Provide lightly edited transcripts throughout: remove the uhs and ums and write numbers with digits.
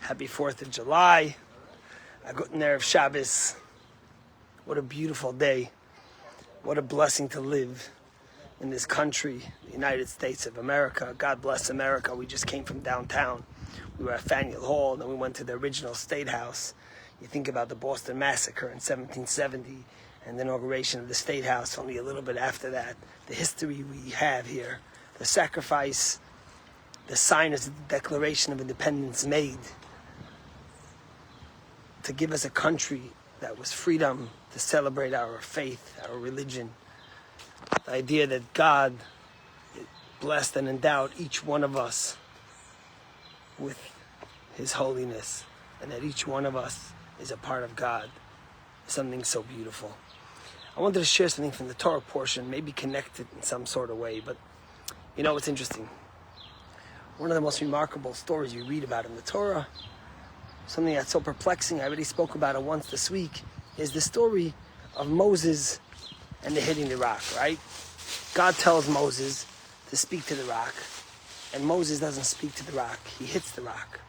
Happy 4th of July. A guten Erev Shabbos. What a beautiful day. What a blessing to live in this country, the United States of America. God bless America. We just came from downtown. We were at Faneuil Hall, then we went to the original State House. You think about the Boston Massacre in 1770 and the inauguration of the State House only a little bit after that. The history we have here, the sacrifice, the sign of the Declaration of Independence made to give us a country that was freedom to celebrate our faith, our religion. The idea that God blessed and endowed each one of us with His holiness, and that each one of us is a part of God. Something so beautiful. I wanted to share something from the Torah portion, maybe connected in some sort of way, but you know, it's interesting. One of the most remarkable stories you read about in the Torah, something that's so perplexing, I already spoke about it once this week, is the story of Moses and the hitting the rock, right? God tells Moses to speak to the rock, and Moses doesn't speak to the rock, he hits the rock.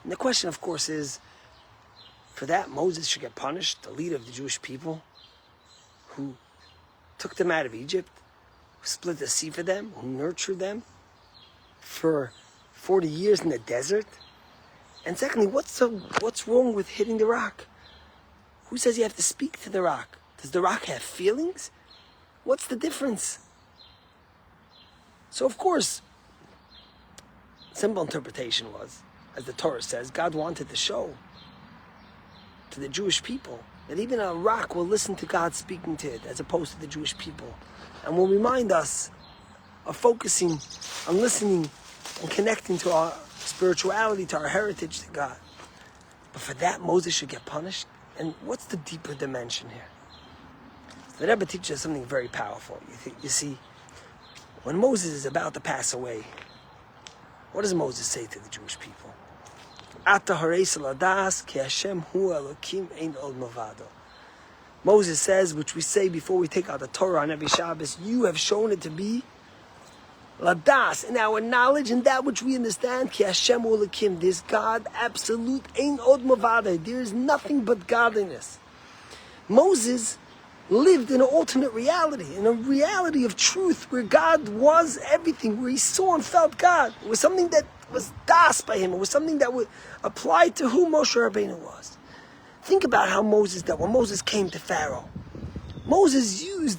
And the question, of course, is, for that, Moses should get punished, the leader of the Jewish people, who took them out of Egypt, who split the sea for them, who nurtured them for 40 years in the desert. And secondly, what's wrong with hitting the rock? Who says you have to speak to the rock? Does the rock have feelings? What's the difference? So of course, simple interpretation was, as the Torah says, God wanted to show to the Jewish people that even a rock will listen to God speaking to it, as opposed to the Jewish people, and will remind us of focusing on listening and connecting to our spirituality, to our heritage, to God. But for that, Moses should get punished? And what's the deeper dimension here? The Rebbe teaches us something very powerful. You see, when Moses is about to pass away, what does Moses say to the Jewish people? Ata hareis ladas ki Hashem hu Elokim ein od mavado. Moses says, which we say before we take out the Torah on every Shabbos, you have shown it to be ladas, in our knowledge and that which we understand, ki Hashem hu Elokim, there's God absolute, ein od mavado, there is nothing but godliness. Moses lived in an alternate reality, in a reality of truth where God was everything, where he saw and felt God. It was something that was das by him. It was something that would apply to who Moshe Rabbeinu was. Think about how Moses did. When Moses came to Pharaoh, Moses used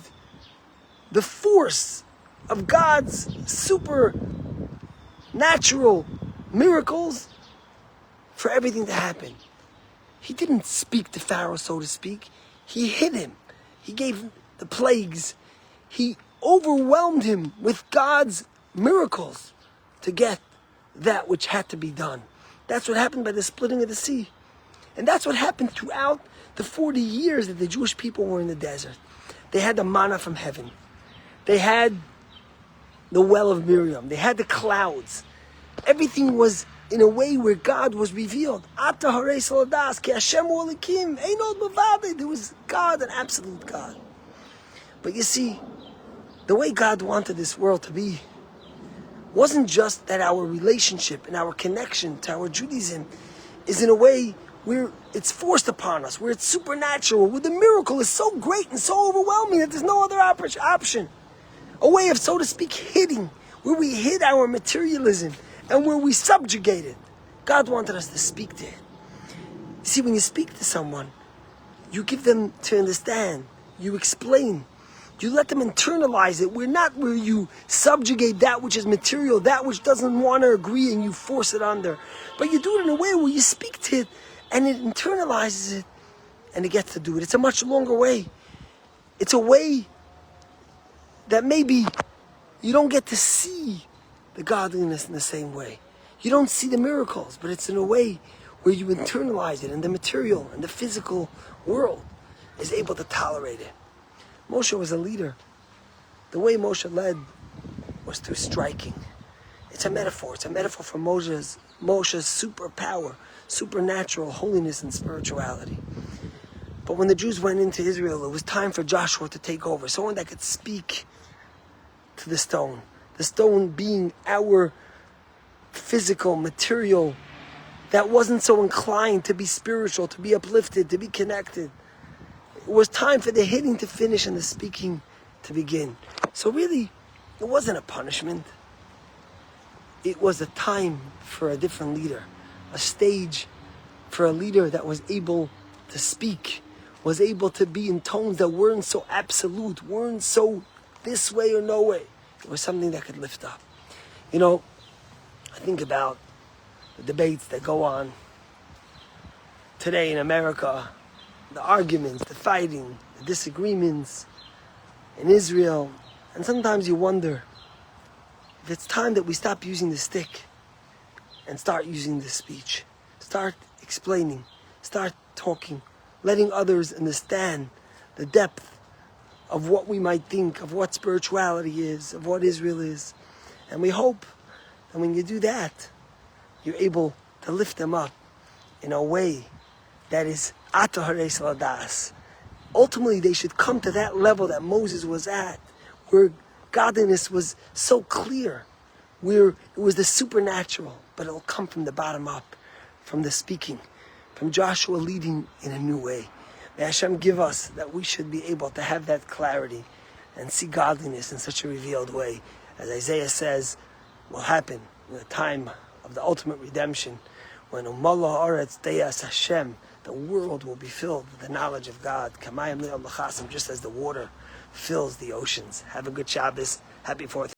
the force of God's supernatural miracles for everything to happen. He didn't speak to Pharaoh, so to speak. He hid him. He gave him the plagues. He overwhelmed him with God's miracles to get that which had to be done. That's what happened by the splitting of the sea. And that's what happened throughout the 40 years that the Jewish people were in the desert. They had the manna from heaven. They had the well of Miriam. They had the clouds. Everything was in a way where God was revealed. Ata hareis ladas ki Hashem hu Elokim ein od mavado. There was God, an absolute God. But you see, the way God wanted this world to be wasn't just that our relationship and our connection to our Judaism is in a way where it's forced upon us, where it's supernatural, where the miracle is so great and so overwhelming that there's no other option. A way of, so to speak, hitting, where we hid our materialism and where we subjugate it. God wanted us to speak to it. You see, when you speak to someone, you give them to understand, you explain, you let them internalize it. We're not where you subjugate that which is material, that which doesn't want to agree, and you force it on there. But you do it in a way where you speak to it and it internalizes it and it gets to do it. It's a much longer way. It's a way that maybe you don't get to see the godliness in the same way. You don't see the miracles, but it's in a way where you internalize it, and the material and the physical world is able to tolerate it. Moshe was a leader. The way Moshe led was through striking. It's a metaphor. It's a metaphor for Moshe's superpower, supernatural holiness and spirituality. But when the Jews went into Israel, it was time for Joshua to take over. Someone that could speak to the stone. The stone being our physical, material that wasn't so inclined to be spiritual, to be uplifted, to be connected. It was time for the hitting to finish and the speaking to begin. So really, it wasn't a punishment. It was a time for a different leader, a stage for a leader that was able to speak, was able to be in tones that weren't so absolute, weren't so this way or no way. It was something that could lift up. You know, I think about the debates that go on today in America, the arguments, the fighting, the disagreements in Israel, and sometimes you wonder if it's time that we stop using the stick and start using the speech. Start explaining, start talking, letting others understand the depth of what we might think, of what spirituality is, of what Israel is. And we hope that when you do that, you're able to lift them up in a way that is atahares ladas. Ultimately, they should come to that level that Moses was at, where godliness was so clear, where it was the supernatural, but it'll come from the bottom up, from the speaking, from Joshua leading in a new way. May Hashem give us that we should be able to have that clarity and see godliness in such a revealed way, as Isaiah says will happen in the time of the ultimate redemption, when Umallah Aretz Deyas Hashem, the world will be filled with the knowledge of God, Kamayim Le'al L'chasim, just as the water fills the oceans. Have a good Shabbos. Happy 4th.